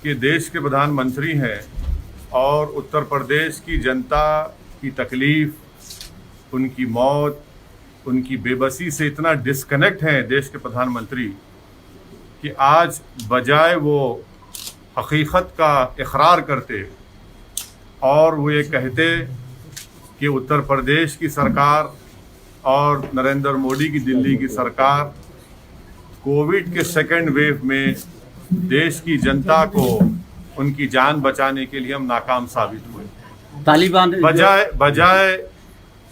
कि देश के प्रधानमंत्री हैं और उत्तर प्रदेश की जनता की तकलीफ़, उनकी मौत, उनकी बेबसी से इतना डिस्कनेक्ट हैं देश के प्रधानमंत्री कि आज बजाय वो हकीकत का इकरार करते और वो ये कहते कि उत्तर प्रदेश की सरकार और नरेंद्र मोदी की दिल्ली की सरकार कोविड के सेकेंड वेव में देश की जनता को उनकी जान बचाने के लिए हम नाकाम साबित हुए। तालिबान बजाय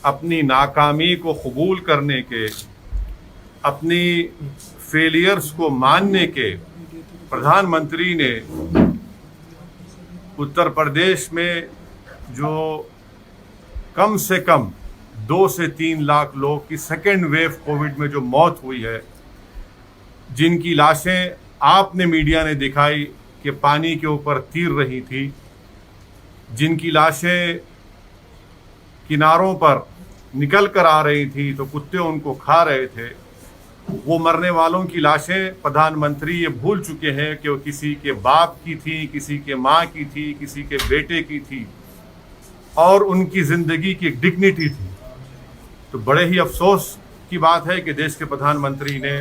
अपनी नाकामी को कबूल करने के, अपनी फेलियर्स को मानने के, प्रधानमंत्री ने उत्तर प्रदेश में जो कम से कम 2 से 3 लाख लोग की सेकेंड वेव कोविड में जो मौत हुई है, जिनकी लाशें आपने मीडिया ने दिखाई कि पानी के ऊपर तीर रही थी, जिनकी लाशें किनारों पर निकल कर आ रही थी तो कुत्ते उनको खा रहे थे, वो मरने वालों की लाशें प्रधानमंत्री ये भूल चुके हैं कि वो किसी के बाप की थी, किसी के माँ की थी, किसी के बेटे की थी और उनकी ज़िंदगी की एक डिग्निटी थी। तो बड़े ही अफसोस की बात है कि देश के प्रधानमंत्री ने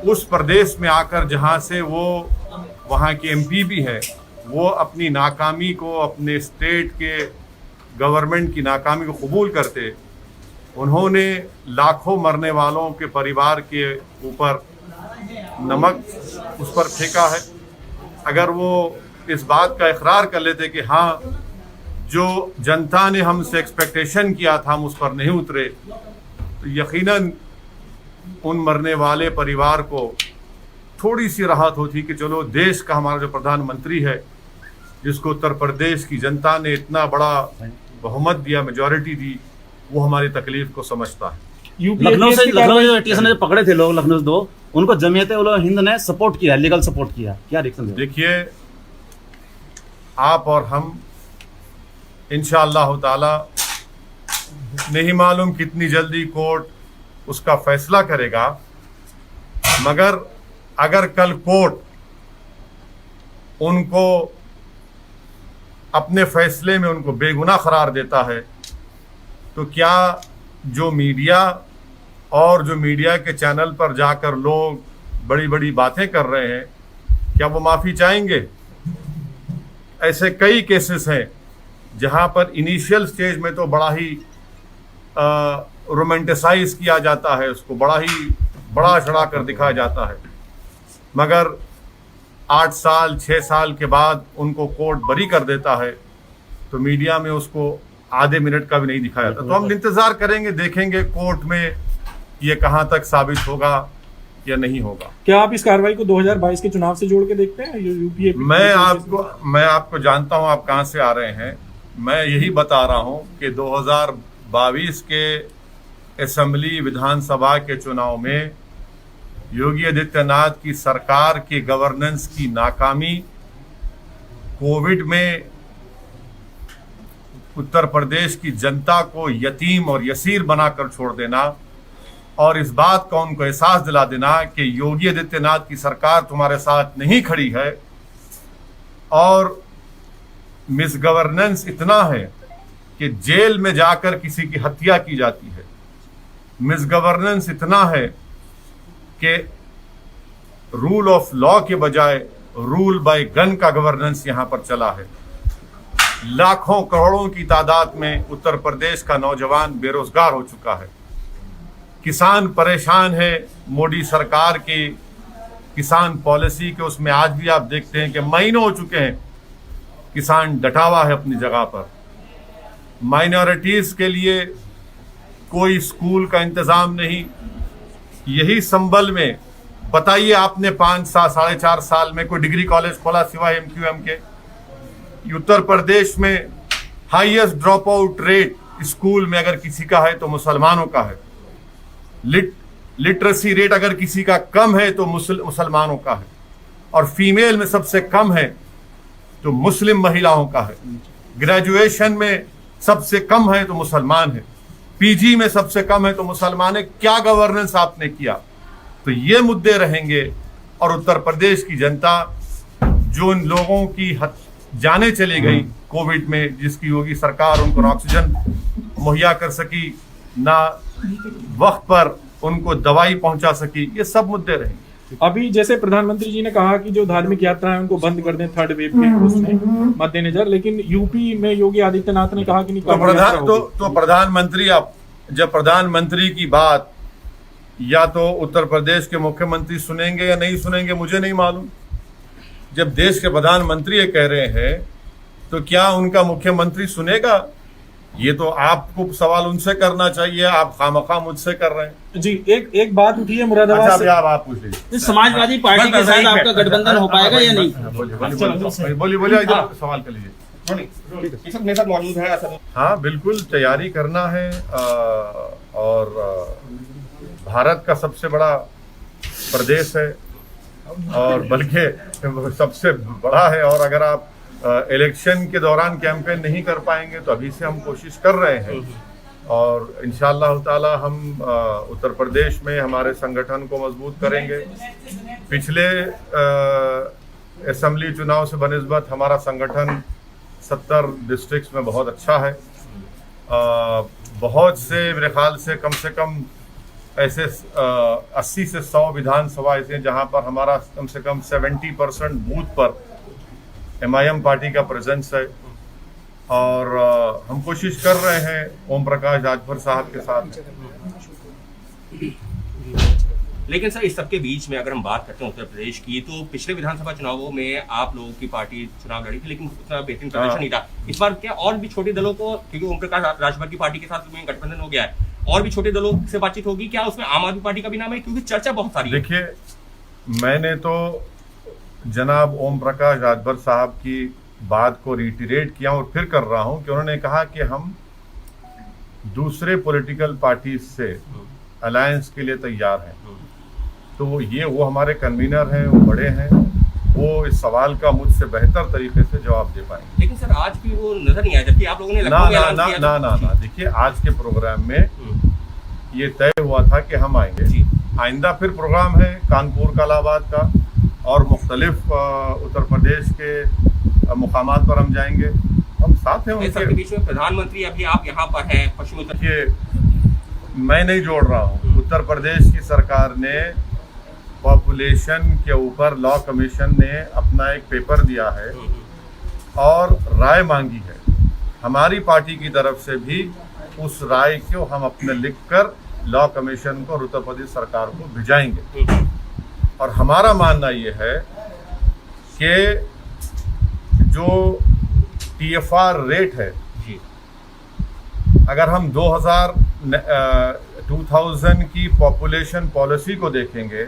उस प्रदेश में आकर, जहाँ से वो वहाँ के एमपी भी है, वो अपनी नाकामी को, अपने स्टेट के गवर्नमेंट की नाकामी को कबूल करते, उन्होंने लाखों मरने वालों के परिवार के ऊपर नमक उस पर फेंका है। अगर वो इस बात का इकरार कर लेते कि हाँ, जो जनता ने हमसे एक्सपेक्टेशन किया था हम उस पर नहीं उतरे, तो यकीनन उन मरने वाले परिवार को थोड़ी सी राहत होती कि चलो देश का हमारा जो प्रधानमंत्री है, जिसको उत्तर प्रदेश की जनता ने इतना बड़ा बहुमत दिया, मेजॉरिटी दी, वो हमारी तकलीफ को समझता है। लखनऊ से स्टेशन में पकड़े थे लोग, लखनऊ से 2, उनको जमीयत उल हिंद ने सपोर्ट किया, लीगल सपोर्ट किया, क्या रिएक्शन? देखिए, आप और हम इंशाअल्लाह ताला नहीं मालूम कितनी जल्दी कोर्ट उसका फैसला करेगा, मगर अगर कल कोर्ट उनको अपने फैसले में उनको बेगुनाह करार देता है, तो क्या जो मीडिया और जो मीडिया के चैनल पर जाकर लोग बड़ी बड़ी बातें कर रहे हैं, क्या वो माफ़ी चाहेंगे? ऐसे कई केसेस हैं जहां पर इनिशियल स्टेज में तो बड़ा ही रोमांटिसाइज किया जाता है, उसको बड़ा ही बड़ा चढ़ा कर दिखाया जाता है, मगर 8 साल 6 साल के बाद उनको कोर्ट बरी कर देता है तो मीडिया में उसको आधे मिनट का भी नहीं दिखाया जाता। तो हम इंतज़ार करेंगे, देखेंगे कोर्ट में ये कहाँ तक साबित होगा या नहीं होगा। क्या आप इस कार्रवाई को 2022 के चुनाव से जोड़ के देखते हैं? यूपीए मैं आपको जानता हूँ आप कहाँ से आ रहे हैं। मैं यही बता रहा हूँ कि 2022 के असेंबली विधानसभा के चुनाव में योगी आदित्यनाथ की सरकार की गवर्नेंस की नाकामी, कोविड में उत्तर प्रदेश की जनता को यतीम और यसीर बनाकर छोड़ देना और इस बात का उनको एहसास दिला देना कि योगी आदित्यनाथ की सरकार तुम्हारे साथ नहीं खड़ी है और मिसगवर्नेंस इतना है कि जेल में जाकर किसी की हत्या की जाती है। मिसगवर्नेंस इतना है कि रूल ऑफ लॉ के बजाय रूल बाय गन का गवर्नेंस यहाँ पर चला है। लाखों करोड़ों की तादाद में उत्तर प्रदेश का नौजवान बेरोजगार हो चुका है। किसान परेशान है मोदी सरकार की किसान पॉलिसी के, उसमें आज भी आप देखते हैं कि महीनों हो चुके हैं किसान डटा हुआ है अपनी जगह पर। माइनॉरिटीज के लिए कोई स्कूल का इंतजाम नहीं। यही संबल में बताइए, आपने 5 साल 4.5 साल में कोई डिग्री कॉलेज खोला सिवाय MQM के? उत्तर प्रदेश में highest drop out rate school में अगर किसी का है तो मुसलमानों का है। लिटरेसी रेट अगर किसी का कम है तो मुसलमानों का है, और फीमेल में सबसे कम है तो मुस्लिम महिलाओं का है। ग्रेजुएशन में सबसे कम है तो मुसलमान है, PG में सबसे कम है तो मुसलमान है। क्या गवर्नेंस आपने किया? तो ये मुद्दे रहेंगे और उत्तर प्रदेश की जनता जो इन लोगों की जानें चली गई कोविड में, जिसकी योगी सरकार उनको ऑक्सीजन मुहैया कर सकी, ना वक्त पर उनको दवाई पहुंचा सकी, ये सब मुद्दे रहे। अभी जैसे प्रधानमंत्री जी ने कहा कि जो धार्मिक यात्रा है उनको बंद कर दें थर्ड वेव के उसमें मद्देनजर, लेकिन यूपी में योगी आदित्यनाथ ने कहा कि नहीं, तो प्रधानमंत्री, अब जब प्रधानमंत्री की बात या तो उत्तर प्रदेश के मुख्यमंत्री सुनेंगे या नहीं सुनेंगे मुझे नहीं मालूम। जब देश के प्रधानमंत्री ये कह रहे हैं तो क्या उनका मुख्यमंत्री सुनेगा? ये तो आपको सवाल उनसे करना चाहिए, आप खामखा मुझसे कर रहे हैं। जी एक बात उठी है मुरादाबाद से। आप पूछ लीजिए, समाजवादी पार्टी के साथ आपका गठबंधन हो पाएगा या नहीं? बोलिए, इधर सवाल कर लीजिए। मेरे साथ मौजूद है असद। हाँ, बिल्कुल तैयारी करना है, और भारत का सबसे बड़ा प्रदेश है और बल्कि सबसे बड़ा है, और अगर आप इलेक्शन के दौरान कैंपेन नहीं कर पाएंगे तो अभी से हम कोशिश कर रहे हैं, और इंशाअल्लाह ताला हम उत्तर प्रदेश में हमारे संगठन को मजबूत करेंगे। पिछले असेंबली चुनाव से बनिस्बत हमारा संगठन 70 डिस्ट्रिक्ट्स में बहुत अच्छा है। बहुत से मेरे ख्याल से कम ऐसे 80 से 100 विधानसभा ऐसे हैं जहां पर हमारा कम से कम 70% बूथ पर MIM पार्टी का प्रेजेंस है, और हम कोशिश कर रहे हैं ओम प्रकाश राजभर साहब के साथ। लेकिन सर, इस सबके बीच में अगर हम बात करते हैं उत्तर प्रदेश की, तो पिछले विधानसभा चुनावों में आप लोगों की पार्टी चुनाव लड़ी थी, लेकिन उतना बेहतरीन प्रदर्शन नहीं था। इस बार क्या और भी छोटे दलों को, क्योंकि ओम प्रकाश राजभर की पार्टी के साथ में गठबंधन हो गया है, और भी छोटे दलों से बातचीत होगी क्या? उसमें आम आदमी पार्टी का भी नाम है, क्योंकि चर्चा बहुत सारी है। देखिए, मैंने तो जनाब ओम प्रकाश राजभर साहब की बात को रिटीरेट किया और फिर कर रहा हूं कि उन्होंने कहा कि हम दूसरे पॉलिटिकल पार्टी से अलायंस के लिए तैयार हैं। तो वो हमारे कन्वीनर हैं, वो बड़े हैं, वो इस सवाल का मुझसे बेहतर तरीके से जवाब दे पाएंगे। लेकिन सर, आज भी वो नजर नहीं आया, जबकि आप लोगों ने ना। देखिए, आज के प्रोग्राम में ये तय हुआ था कि हम आएंगे। आइंदा फिर प्रोग्राम है कानपुर का, इलाहाबाद का, और मुख्तलिफ उत्तर प्रदेश के मुकामात पर हम जाएंगे। हम साथ हैं उनके। बीच में प्रधानमंत्री अभी आप यहाँ पर हैं पश्चिम उत्तर। देखिए, मैं नहीं जोड़ रहा हूँ। उत्तर प्रदेश की सरकार ने पॉपुलेशन के ऊपर लॉ कमीशन ने अपना एक पेपर दिया है और राय मांगी है। हमारी पार्टी की तरफ से भी उस राय को हम अपने लिखकर लॉ कमीशन को और उत्तर प्रदेश सरकार को भिजाएंगे। और हमारा मानना ये है कि जो TFR रेट है, अगर हम 2000 की पॉपुलेशन पॉलिसी को देखेंगे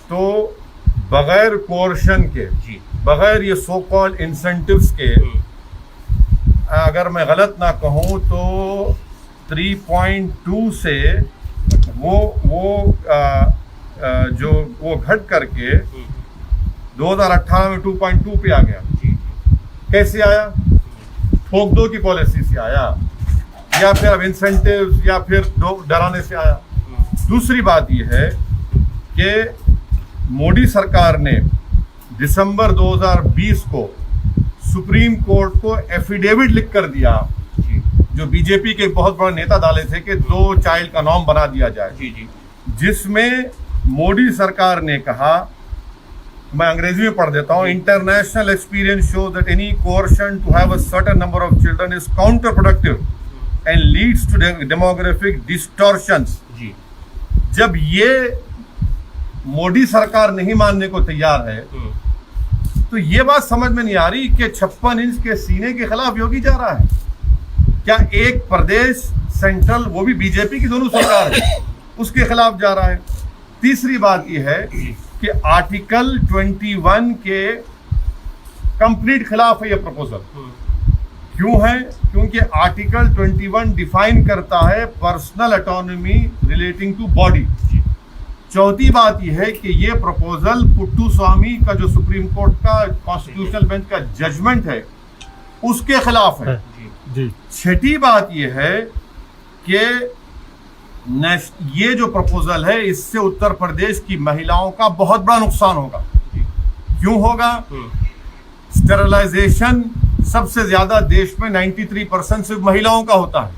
तो बगैर कोर्शन के, बगैर ये सो कॉल्ड इंसेंटिव्स के, अगर मैं गलत ना कहूँ तो 3.2 से वो घट करके 2018 में 2.2 पे आ गया। कैसे आया? ठोक दो की पॉलिसी से आया, या फिर अब इंसेंटिव्स, या फिर डराने से आया। दूसरी बात यह है कि मोदी सरकार ने दिसंबर 2020 को सुप्रीम कोर्ट को एफिडेविट लिख कर दिया, जो बीजेपी के बहुत बड़े नेता डाले थे, कि 2 चाइल्ड का नॉर्म बना दिया जाए, जिसमें मोदी सरकार ने कहा, मैं अंग्रेजी में पढ़ देता हूँ, international experience show that any coercion to have a certain number of children is counterproductive and leads to demographic distortions. जब ये मोदी सरकार नहीं मानने को तैयार है तो ये बात समझ में नहीं आ रही कि 56 इंच के सीने के खिलाफ योगी जा रहा है। क्या एक प्रदेश सेंट्रल, वो भी बीजेपी की दोनों सरकार है, उसके खिलाफ जा रहा है? तीसरी बात यह है कि आर्टिकल 21 के कंप्लीट खिलाफ है यह प्रपोजल। क्यों है? क्योंकि आर्टिकल 21 डिफाइन करता है personal autonomy relating to body. चौथी बात यह है कि ये प्रपोजल पुट्टू स्वामी का, जो सुप्रीम कोर्ट का कॉन्स्टिट्यूशनल बेंच का जजमेंट है, उसके खिलाफ है। छठी बात यह है कि ये जो प्रपोजल है, इससे उत्तर प्रदेश की महिलाओं का बहुत बड़ा नुकसान होगा। क्यों होगा? स्टेरिलाइजेशन सबसे ज्यादा देश में 93% सिर्फ महिलाओं का होता है,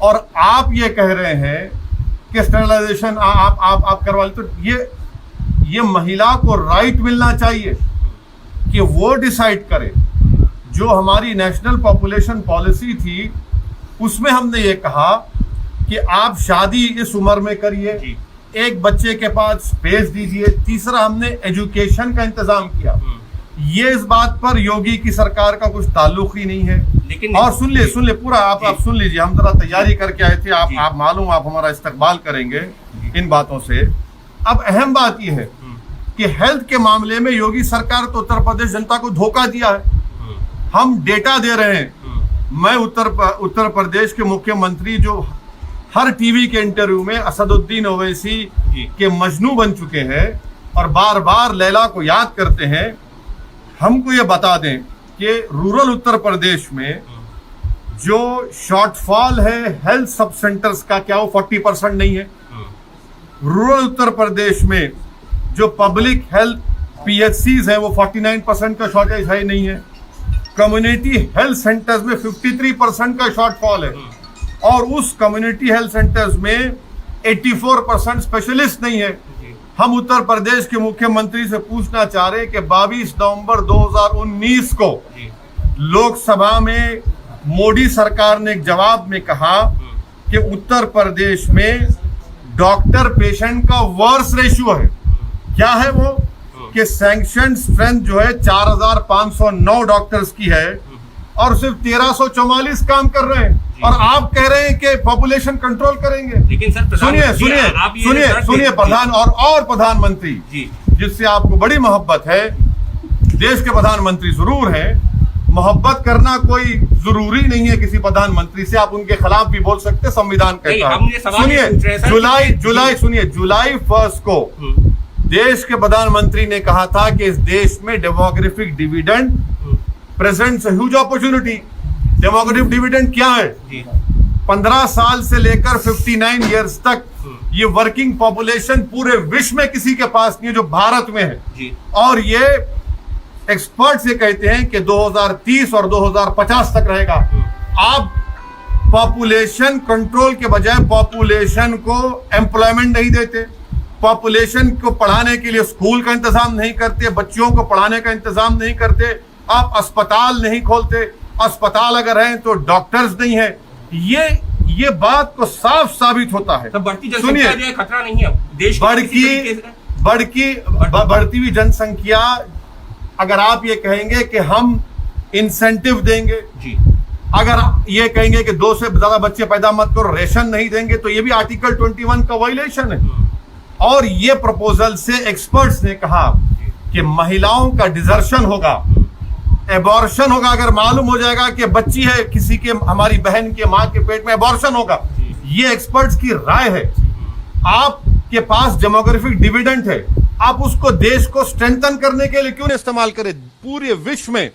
और आप ये कह रहे हैं कि स्टेरिलाइजेशन आप करवा ले, तो ये महिला को राइट मिलना चाहिए कि वो डिसाइड करे। जो हमारी नेशनल पॉपुलेशन पॉलिसी थी उसमें हमने ये कहा कि आप शादी इस उम्र में करिए, एक बच्चे के पास स्पेस दीजिए। तीसरा, हमने एजुकेशन का इंतजाम किया। ये इस बात पर योगी की सरकार का कुछ ताल्लुक ही नहीं है। लेकिन और सुन ले पूरा आप सुन लीजिए, हम जरा तैयारी करके आए थे, आप मालूम आप हमारा इस्तकबाल करेंगे इन बातों से। अब अहम बात यह है कि हेल्थ के मामले में योगी सरकार तो उत्तर प्रदेश जनता को धोखा दिया है। हम डेटा दे रहे हैं। मैं उत्तर प्रदेश के मुख्यमंत्री जो हर टीवी के इंटरव्यू में असदुद्दीन ओवैसी के मजनू बन चुके हैं और बार बार लैला को याद करते हैं, हमको ये बता दें कि रूरल उत्तर प्रदेश में जो शॉर्टफॉल है हेल्थ सब सेंटर्स का, क्या वो 40% नहीं है? रूरल उत्तर प्रदेश में जो पब्लिक हेल्थ PHCs है वो 49% का शॉर्टेज है नहीं है। कम्युनिटी हेल्थ सेंटर्स में 53% का शॉर्टफॉल है, और उस कम्युनिटी हेल्थ सेंटर्स में 84% स्पेशलिस्ट नहीं है। हम उत्तर प्रदेश के मुख्यमंत्री से पूछना चाह रहे हैं कि 22 नवंबर 2019 को लोकसभा में मोदी सरकार ने एक जवाब में कहा कि उत्तर प्रदेश में डॉक्टर पेशेंट का वर्स रेशियो है। क्या है वो? कि सैंक्शन स्ट्रेंथ जो है 4509 डॉक्टर्स की है और सिर्फ 1344 काम कर रहे हैं, और आप कह रहे हैं कि पॉपुलेशन कंट्रोल करेंगे। लेकिन सर सुनिए प्रधान और प्रधानमंत्री जी, जिससे आपको बड़ी मोहब्बत है, देश के प्रधानमंत्री जरूर है, मोहब्बत करना कोई जरूरी नहीं है किसी प्रधानमंत्री से, आप उनके खिलाफ भी बोल सकते, संविधान कहता है। जुलाई 1 को देश के प्रधानमंत्री ने कहा था कि इस देश में demographic dividend presents huge opportunity. Demographic dividend क्या है? 15 साल से लेकर 59 इयर्स तक ये वर्किंग पॉपुलेशन पूरे विश्व में किसी के पास नहीं है जो भारत में है जी। और ये एक्सपर्ट्स ये कहते हैं कि 2030 और 2050 तक रहेगा। आप पॉपुलेशन कंट्रोल के बजाय पॉपुलेशन को एम्प्लॉयमेंट नहीं देते, पॉपुलेशन को पढ़ाने के लिए स्कूल का इंतजाम नहीं करते, बच्चों को पढ़ाने का इंतजाम नहीं करते, आप अस्पताल नहीं खोलते, अस्पताल अगर हैं तो डॉक्टर्स नहीं है। ये बात को साफ साबित होता है। बढ़ती जनसंख्या जो है खतरा नहीं है देश बढ़ती हुई जनसंख्या, अगर आप ये कहेंगे कि हम इंसेंटिव देंगे जी, अगर ये कहेंगे कि 2 से ज्यादा बच्चे पैदा मत करो, रेशन नहीं देंगे, तो ये भी आर्टिकल 21 का वायलेशन है। और ये प्रपोजल से एक्सपर्ट्स ने कहा कि महिलाओं का डिजर्शन होगा, एबॉर्शन होगा। अगर मालूम हो जाएगा कि बच्ची है किसी के, हमारी बहन के मां के पेट में, एबॉर्शन होगा। ये एक्सपर्ट्स की राय है। आपके पास डेमोग्राफिक डिविडेंड है, आप उसको देश को स्ट्रेंथन करने के लिए क्यों नहीं इस्तेमाल करें? पूरे विश्व में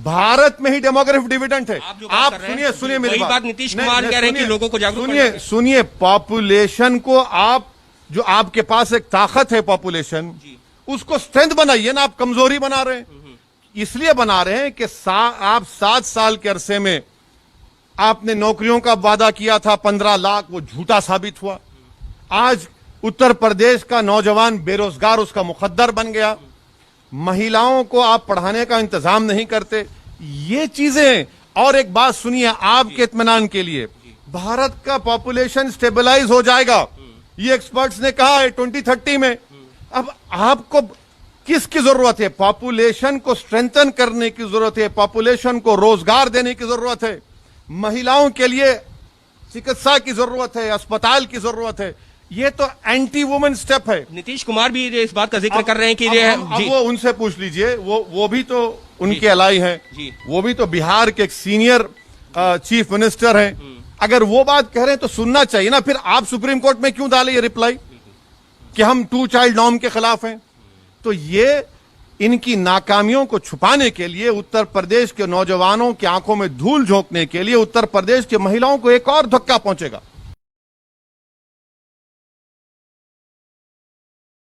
भारत में ही डेमोग्राफिक डिविडेंड है। आप सुनिए मेरी बात। नीतीश कुमार कह रहे हैं कि लोगों को जागरूक सुनिए पॉपुलेशन को, आप जो आपके पास एक ताकत है पॉपुलेशन, उसको स्ट्रेंथ बनाइए ना, आप कमजोरी बना रहे हैं। इसलिए बना रहे हैं कि आप 7 साल के अरसे में आपने नौकरियों का वादा किया था 15 लाख, वो झूठा साबित हुआ। आज उत्तर प्रदेश का नौजवान बेरोजगार उसका मुकद्दर बन गया। महिलाओं को आप पढ़ाने का इंतजाम नहीं करते, ये चीजें। और एक बात सुनिए आपके इत्मीनान के लिए, भारत का पॉपुलेशन स्टेबलाइज हो जाएगा, ये एक्सपर्ट्स ने कहा है 2030 में। अब आपको किसकी जरूरत है? पॉपुलेशन को स्ट्रेंथन करने की जरूरत है, पॉपुलेशन को रोजगार देने की जरूरत है, महिलाओं के लिए चिकित्सा की जरूरत है, अस्पताल की जरूरत है। ये तो एंटी वुमेन स्टेप है। नीतीश कुमार भी इस बात का जिक्र कर रहे हैं कि अब वो उनसे पूछ लीजिए, वो भी तो उनके अलाई हैं, वो भी तो बिहार के एक सीनियर चीफ मिनिस्टर हैं। अगर वो बात कह रहे हैं तो सुनना चाहिए ना। फिर आप सुप्रीम कोर्ट में क्यों डाले ये रिप्लाई कि हम 2 चाइल्ड नॉर्म के खिलाफ हैं? तो ये इनकी नाकामियों को छुपाने के लिए, उत्तर प्रदेश के नौजवानों की आंखों में धूल झोंकने के लिए उत्तर प्रदेश की महिलाओं को एक और धक्का पहुंचेगा।